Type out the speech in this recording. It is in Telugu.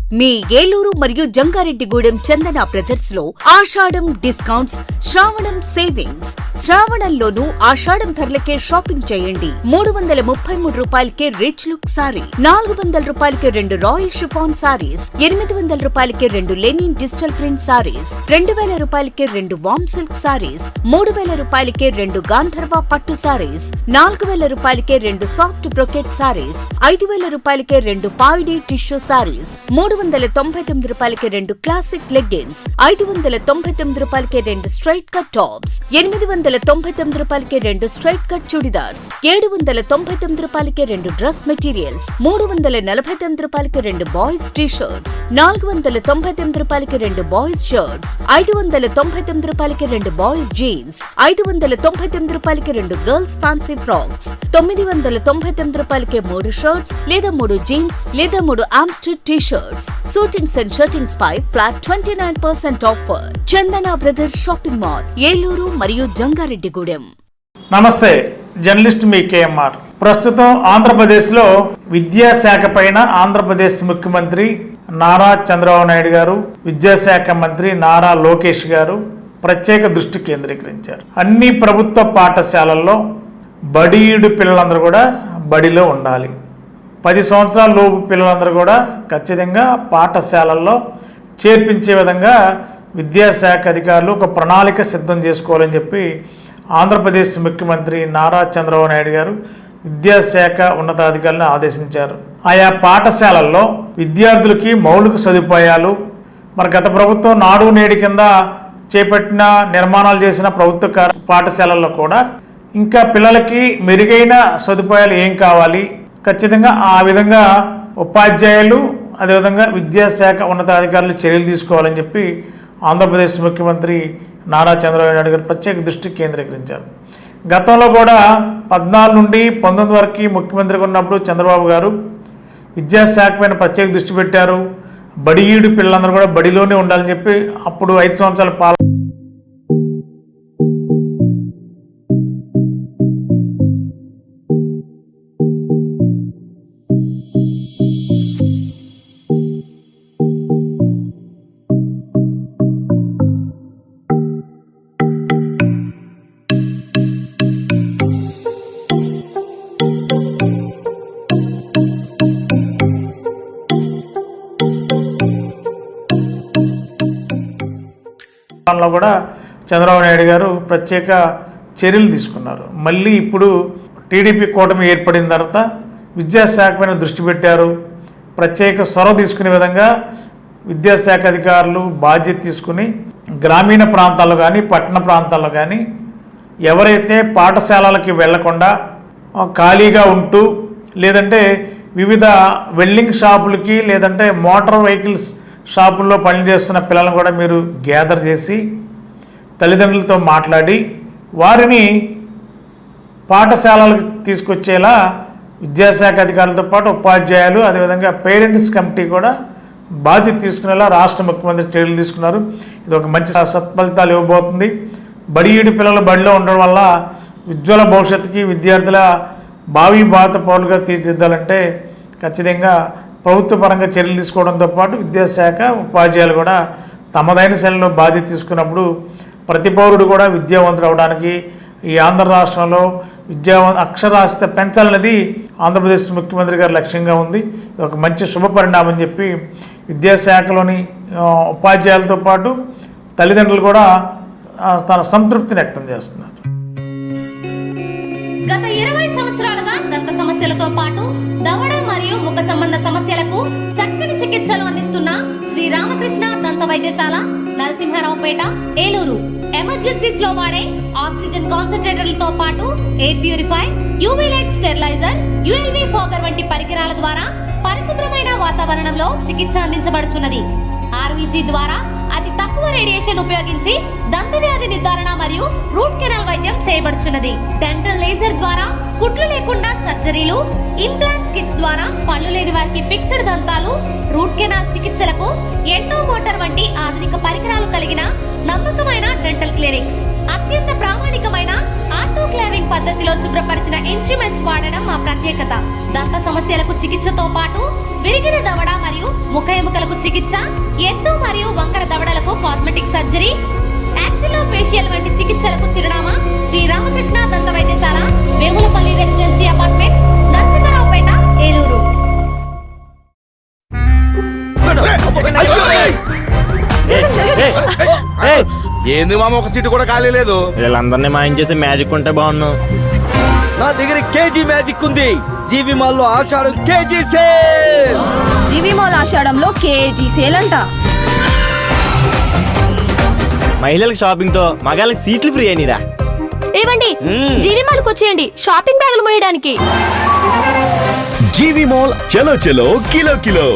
మీ ఏలూరు మరియు జంగారెడ్డిగూడెం చందన బ్రదర్స్ లో ఆషాఢం డిస్కౌంట్స్, శ్రావణం సేవింగ్స్. శ్రావణంలోనూ ఆషాఢం ధరలకే షాపింగ్ చేయండి. 333 రూపాయలకే రిచ్ లుక్ సారీ, 400 రూపాయలకి 2 రాయల్ షిఫాన్ సారీస్, 800 రూపాయలకి 2 లెనిన్ డిజిటల్ ప్రింట్ సారీస్, 2000 రూపాయలకి 2 వామ్ సిల్క్ సారీస్, 3000 రూపాయలకి 2 గాంధర్వ పట్టు సారీస్, 4000 రూపాయలకి 2 సాఫ్ట్ బ్రొకెట్ సారీస్, 5000 రూపాయలకి 2 పాయిడీ టిష్యూ సారీస్, 399 రూపాయలకి 2 క్లాసిక్ లెగ్గిన్స్, 599 రూపాయలకి 2 స్ట్రైట్ కట్ టాప్స్, 899 రూపాయలకి 2 స్ట్రైట్ కట్ చుడిదార్స్, 799 రూపాయలకి 2 డ్రెస్ మెటీరియల్స్, 349 రూపాయలకి 2 బాయ్స్ టీ షర్ట్స్, 499 రూపాయలకి 2 బాయ్స్ షర్ట్స్, 599 రూపాయలకి 2 బాయ్స్ జీన్స్, 599 రూపాయలకి 2 గర్ల్స్ ఫ్యాన్సీ ఫ్రాక్స్, 999 రూపాయలకి 3 షర్ట్స్ లేదా 3 జీన్స్ లేదా 3 ఆమ్స్టర్ T shirts. Shootings and shirtings పై flat 29% offer. Chandana brothers shopping mall, Eluru మరియు జంగారెడ్డిగూడెం. నమస్తే, జర్నలిస్ట్ మీ కేఎంఆర్. ప్రస్తుతం ఆంధ్రప్రదేశ్లో విద్యాశాఖ పైన ఆంధ్రప్రదేశ్ ముఖ్యమంత్రి నారా చంద్రబాబు నాయుడు గారు, విద్యాశాఖ మంత్రి నారా లోకేష్ గారు ప్రత్యేక దృష్టి కేంద్రీకరించారు. అన్ని ప్రభుత్వ పాఠశాలల్లో బడియుడు పిల్లలందరూ కూడా బడిలో ఉండాలి. 10 సంవత్సరాల లోపు పిల్లలందరూ కూడా ఖచ్చితంగా పాఠశాలల్లో చేర్పించే విధంగా విద్యాశాఖ అధికారులు ఒక ప్రణాళిక సిద్ధం చేసుకోవాలని చెప్పి ఆంధ్రప్రదేశ్ ముఖ్యమంత్రి నారా చంద్రబాబు నాయుడు గారు విద్యాశాఖ ఉన్నతాధికారులను ఆదేశించారు. ఆయా పాఠశాలల్లో విద్యార్థులకి మౌలిక సదుపాయాలు, మరి గత ప్రభుత్వం నాడు నేడు కింద చేపట్టిన నిర్మాణాలు చేసిన ప్రభుత్వ పాఠశాలల్లో కూడా ఇంకా పిల్లలకి మెరుగైన సదుపాయాలు ఏం కావాలి, ఖచ్చితంగా ఆ విధంగా ఉపాధ్యాయులు అదేవిధంగా విద్యాశాఖ ఉన్నతాధికారులు చర్యలు తీసుకోవాలని చెప్పి ఆంధ్రప్రదేశ్ ముఖ్యమంత్రి నారా చంద్రబాబు నాయుడు గారు ప్రత్యేక దృష్టి కేంద్రీకరించారు. గతంలో కూడా 14 నుండి 19 వరకు ముఖ్యమంత్రిగా ఉన్నప్పుడు చంద్రబాబు గారు విద్యాశాఖ పైన ప్రత్యేక దృష్టి పెట్టారు. బడియుడు పిల్లలందరూ కూడా బడిలోనే ఉండాలని చెప్పి అప్పుడు 5 సంవత్సరాల పాలన లో కూడా చంద్రబాబు నాయుడు గారు ప్రత్యేక చర్యలు తీసుకున్నారు. మళ్ళీ ఇప్పుడు టీడీపీ కూటమి ఏర్పడిన తర్వాత విద్యాశాఖ పైన దృష్టి పెట్టారు. ప్రత్యేక చొరవ తీసుకునే విధంగా విద్యాశాఖ అధికారులు బాధ్యత తీసుకుని గ్రామీణ ప్రాంతాల్లో కానీ పట్టణ ప్రాంతాల్లో కానీ ఎవరైతే పాఠశాలలకి వెళ్లకుండా ఖాళీగా ఉంటూ లేదంటే వివిధ వెల్డింగ్ షాపులకి లేదంటే మోటార్ వెహికల్స్ షాపుల్లో పనిచేస్తున్న పిల్లలను కూడా మీరు గ్యాదర్ చేసి తల్లిదండ్రులతో మాట్లాడి వారిని పాఠశాలలకు తీసుకొచ్చేలా విద్యాశాఖ అధికారులతో పాటు ఉపాధ్యాయులు అదేవిధంగా పేరెంట్స్ కమిటీ కూడా బాధ్యత తీసుకునేలా రాష్ట్ర ముఖ్యమంత్రి చర్యలు తీసుకున్నారు. ఇది ఒక మంచి సత్ఫలితాలు ఇవ్వబోతుంది. బడియుడి పిల్లలు బడిలో ఉండడం వల్ల ఉజ్వల భవిష్యత్తుకి విద్యార్థుల భావి భారత పౌరులుగా తీర్చిదిద్దాలంటే ఖచ్చితంగా ప్రభుత్వ పరంగా చర్యలు తీసుకోవడంతో పాటు విద్యాశాఖ ఉపాధ్యాయులు కూడా తమదైన శైలిలో బాధ్యత తీసుకున్నప్పుడు ప్రతి పౌరుడు కూడా విద్యావంతుడు అవడానికి ఈ ఆంధ్ర రాష్ట్రంలో అక్షరాస్యత పెంచాలనేది ఆంధ్రప్రదేశ్ ముఖ్యమంత్రి గారి లక్ష్యంగా ఉంది. ఇది ఒక మంచి శుభ పరిణామం అని చెప్పి విద్యాశాఖలోని ఉపాధ్యాయులతో పాటు తల్లిదండ్రులు కూడా తన సంతృప్తిని వ్యక్తం చేస్తున్నారు. గత 20 సంవత్సరాలుగా దంత సమస్యలతో పాటు దవడ మరియు ముఖ సంబంధ సమస్యలకు చక్కని చికిత్సలు అందిస్తున్న శ్రీ రామకృష్ణ దంత వైద్యశాల, నరసింహారావుపేట, ఏలూరు. ఎమర్జెన్సీస్ లో వాడే ఆక్సిజన్ కాన్సంట్రేటర్లతో పాటు air purifier, UV light steriliser, ULV fogger వంటి పరికరాల ద్వారా పరిశుభ్రమైన వాతావరణంలో చికిత్స అందించబడుచున్నది. ఆర్వీజీ ద్వారా అతి తక్కువ రేడియేషన్ ఉపయోగించి దంత వ్యాధి నిర్ధారణ మరియు రూట్ కెనాల్ వైద్యం చేయబడుచున్నది. డెంటల్ లేజర్ ద్వారా కుట్లు లేకుండా సర్జరీలు, ఇంప్లాంట్స్ కిట్స్ ద్వారా పళ్ళు లేని వారికి ఫిక్స్డ్ దంతాలు, రూట్ కెనాల్ చికిత్సలకు ఎండో మోటార్ వంటి ఆధునిక పరికరాలు కలిగిన నమ్మకమైన డెంటల్ క్లినిక్. అత్యంత ప్రామాణికమైన ఆటోక్లావింగ్ పద్ధతిలో శుభ్రపరిచిన ఇన్స్ట్రుమెంట్స్ వాడడం మా ప్రత్యేకత. దంత సమస్యలకు చికిత్సతో పాటు విరిగిన దవడ మరియు ముఖ ఎముకలకు చికిత్స, ఎత్తు మరియు వంకర దవడలకు కాస్మెటిక్ సర్జరీ, యాక్సిలో ఫేషియల్ వంటి చికిత్సలకు చిరునామా శ్రీ రామకృష్ణ దంత వైద్యశాల, వేములపల్లి రెసిడెన్సీ అపార్ట్మెంట్, నరసింహారావుపేట, ఏలూరు. ఏంది మామ, ఒక సీటు కూడా ఖాళీ లేదు. వీళ్ళందరినీ మాయం చేసి మ్యాజిక్ ఉంటే బాగున్నావు. నా దగ్గర కేజీ మ్యాజిక్ ఉంది. జీవి మాల్లో ఆషాఢం కేజీ సేల్. జీవి మాల్ ఆషాఢంలో కేజీ సేల్ అంట. మహిళలకు షాపింగ్ తో మగాళ్ళకి సీట్లు ఫ్రీ అయినరా. ఏవండి, జీవి మాల్కి వచ్చేయండి షాపింగ్ బ్యాగులు మోయడానికి. జీవి మాల్ చలో చలో కిలో కిలో.